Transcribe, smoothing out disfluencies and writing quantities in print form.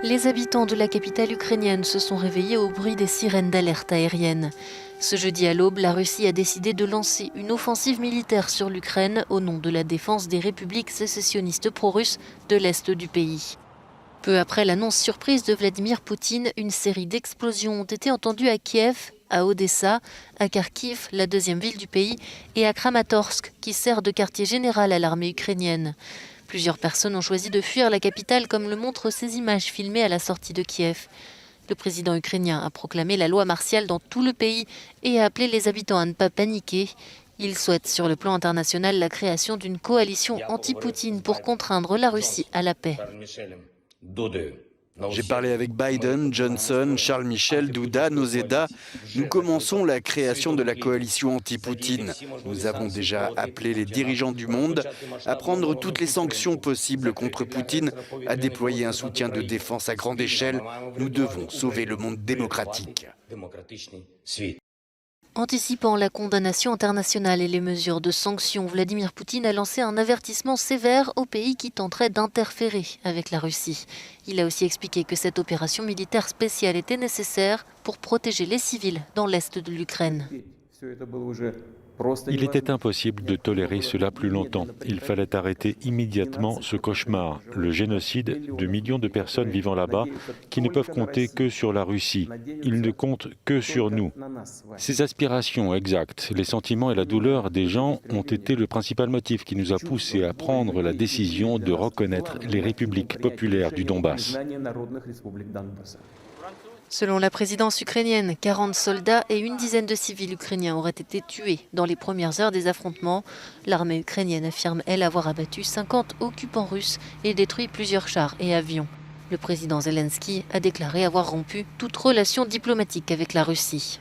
Les habitants de la capitale ukrainienne se sont réveillés au bruit des sirènes d'alerte aérienne. Ce jeudi à l'aube, la Russie a décidé de lancer une offensive militaire sur l'Ukraine au nom de la défense des républiques sécessionnistes pro-russes de l'est du pays. Peu après l'annonce surprise de Vladimir Poutine, une série d'explosions ont été entendues à Kiev, à Odessa, à Kharkiv, la deuxième ville du pays, et à Kramatorsk, qui sert de quartier général à l'armée ukrainienne. Plusieurs personnes ont choisi de fuir la capitale, comme le montrent ces images filmées à la sortie de Kiev. Le président ukrainien a proclamé la loi martiale dans tout le pays et a appelé les habitants à ne pas paniquer. Il souhaite sur le plan international la création d'une coalition anti-Poutine pour contraindre la Russie à la paix. J'ai parlé avec Biden, Johnson, Charles Michel, Douda, Noseda. Nous commençons la création de la coalition anti-Poutine. Nous avons déjà appelé les dirigeants du monde à prendre toutes les sanctions possibles contre Poutine, à déployer un soutien de défense à grande échelle. Nous devons sauver le monde démocratique. Anticipant la condamnation internationale et les mesures de sanctions, Vladimir Poutine a lancé un avertissement sévère aux pays qui tenteraient d'interférer avec la Russie. Il a aussi expliqué que cette opération militaire spéciale était nécessaire pour protéger les civils dans l'est de l'Ukraine. Il était impossible de tolérer cela plus longtemps. Il fallait arrêter immédiatement ce cauchemar, le génocide de millions de personnes vivant là-bas qui ne peuvent compter que sur la Russie. Ils ne comptent que sur nous. Ces aspirations exactes, les sentiments et la douleur des gens ont été le principal motif qui nous a poussés à prendre la décision de reconnaître les républiques populaires du Donbass. Selon la présidence ukrainienne, 40 soldats et une dizaine de civils ukrainiens auraient été tués dans les premières heures des affrontements. L'armée ukrainienne affirme, elle, avoir abattu 50 occupants russes et détruit plusieurs chars et avions. Le président Zelensky a déclaré avoir rompu toute relation diplomatique avec la Russie.